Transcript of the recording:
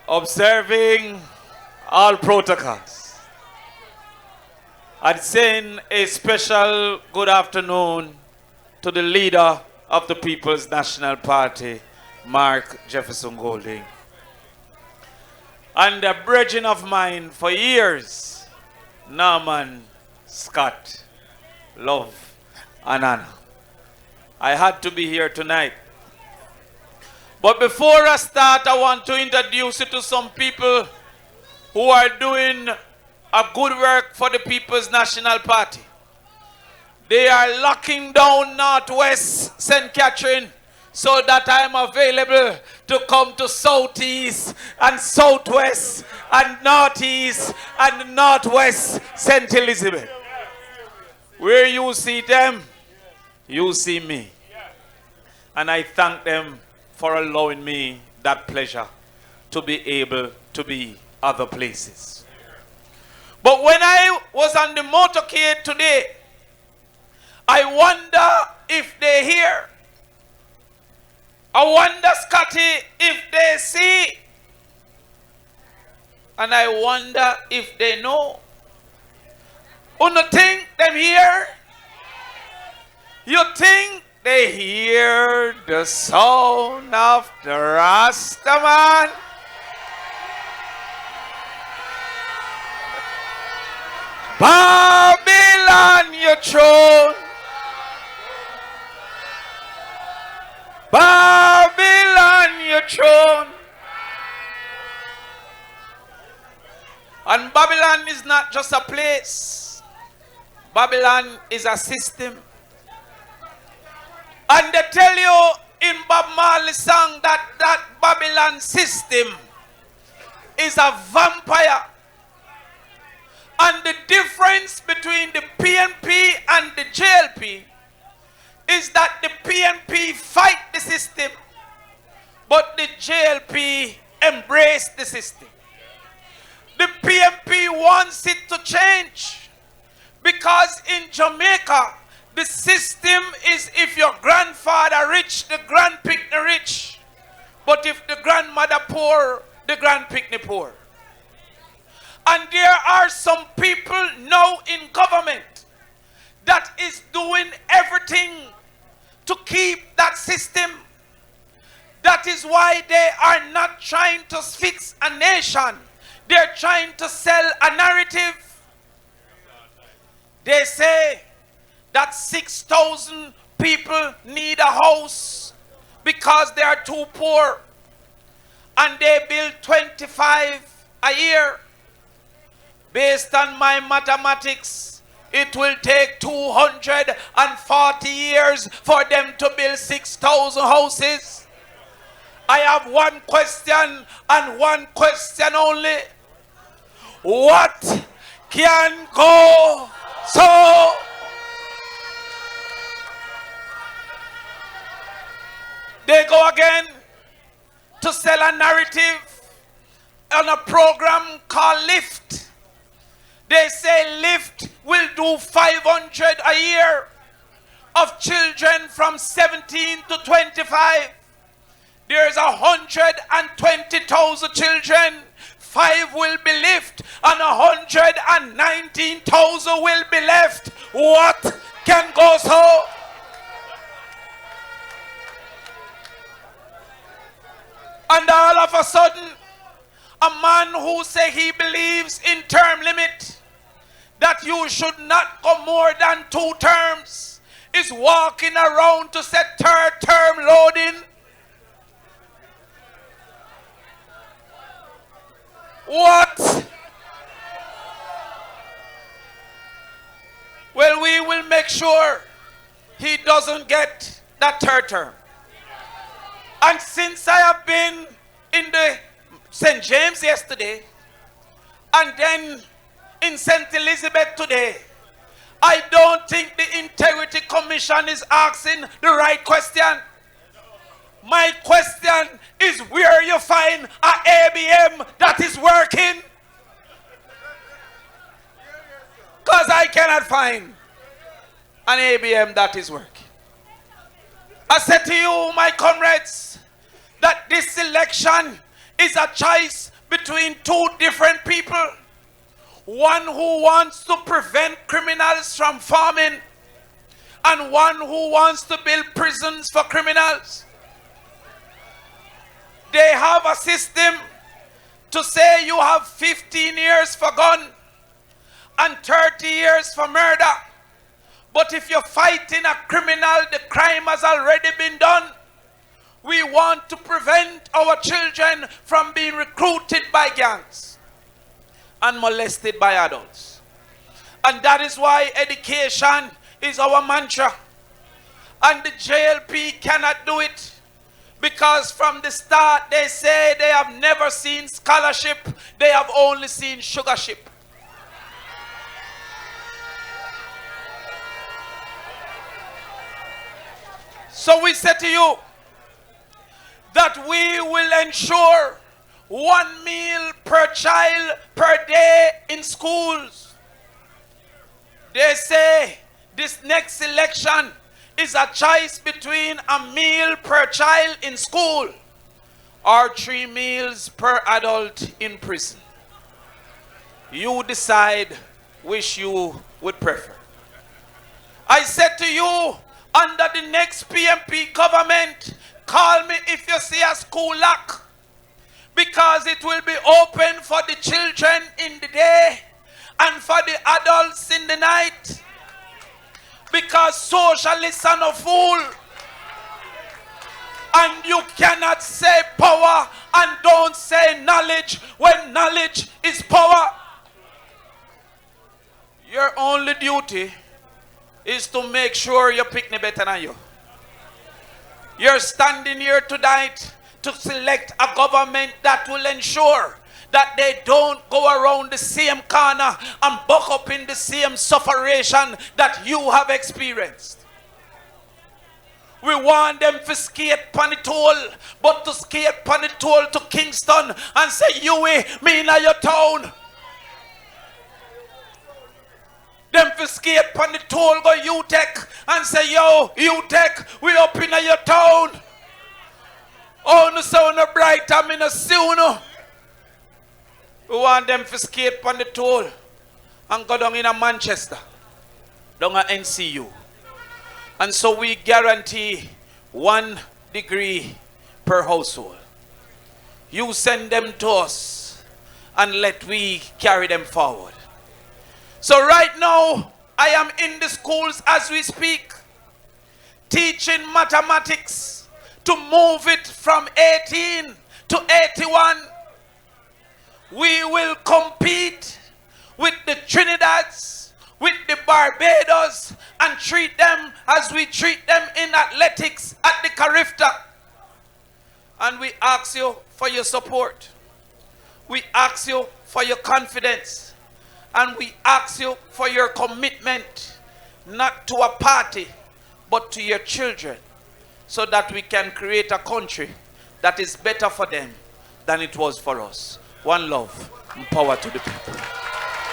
observing all protocols, and saying a special good afternoon to the leader of the People's National Party, Mark Jefferson Golding, and a brethren of mine for years, Norman Scott, Love and Anna. I had to be here tonight. But before I start, I want to introduce you to some people who are doing a good work for the People's National Party. They are locking down Northwest St. Catherine so that I'm available to come to Southeast and Southwest and Northeast and Northwest St. Elizabeth. Where you see them, you see me. And I thank them for allowing me that pleasure to be able to be other places. But when I was on the motorcade today, I wonder if they hear. I wonder, Scotty, if they see. And I wonder if they know. You think them hear? You think they hear the sound of the Rastaman? Babylon, your throne. Babylon, your throne. And Babylon is not just a place. Babylon is a system. And they tell you in Bob Marley's song that Babylon system is a vampire. And the difference between the PNP and the JLP is that the PNP fight the system, but the JLP embrace the system. The PNP wants it to change because in Jamaica, the system is if your grandfather rich, the grandpicnic rich. But if the grandmother poor, the grandpicnic poor. And there are some people now in government that is doing everything to keep that system. That is why they are not trying to fix a nation. They're trying to sell a narrative. They say that 6,000 people need a house because they are too poor. And they build 25 a year. Based on my mathematics, it will take 240 years for them to build 6,000 houses. I have one question and one question only. What can go so? They go again to sell a narrative on a program called Lift. They say Lift will do 500 a year of children from 17 to 25. There's 120,000 children. 5 will be left and 119,000 will be left. What can go so? And all of a sudden, a man who say he believes in term limit, that you should not go more than 2 terms, is walking around to say third term loading. What? Well, we will make sure he doesn't get that third term. And since I have been in the St. James yesterday, and then in St. Elizabeth today, I don't think the Integrity Commission is asking the right question. My question is where you find an ABM that is working. Because I cannot find an ABM that is working. I said to you, my comrades, that this election is a choice between two different people. One who wants to prevent criminals from farming, and one who wants to build prisons for criminals. They have a system to say you have 15 years for gun and 30 years for murder. But if you're fighting a criminal, the crime has already been done. We want to prevent our children from being recruited by gangs and molested by adults. And that is why education is our mantra. And the JLP cannot do it, because from the start they say they have never seen scholarship, they have only seen sugarship. So we say to you that we will ensure 1 meal per child per day in schools. They say this next election is a choice between a meal per child in school or 3 meals per adult in prison. You decide which you would prefer. I said to you, under the next PMP government, call me if you see a school lock, because it will be open for the children in the day and for the adults in the night. Because socialists are no fool. And you cannot say power and don't say knowledge when knowledge is power. Your only duty is to make sure you pick me better than you. You're standing here tonight to select a government that will ensure that they don't go around the same corner and buck up in the same sufferation that you have experienced. We want them to skate on the toll, but to skate on the toll to Kingston and say, you me in your town. Them to skate on the toll go UTech and say, yo, UTech, we up in your town. Oh, no sound bright, I'm in a soon. We want them to skate on the toll and go down in a Manchester, down at NCU. And so we guarantee 1 degree per household. You send them to us and let we carry them forward. So right now, I am in the schools as we speak, teaching mathematics to move it from 18 to 81. We will compete with the Trinidadians, with the Barbados, and treat them as we treat them in athletics at the Carifta. And we ask you for your support. We ask you for your confidence. And we ask you for your commitment, not to a party, but to your children, so that we can create a country that is better for them than it was for us. One love and power to the people.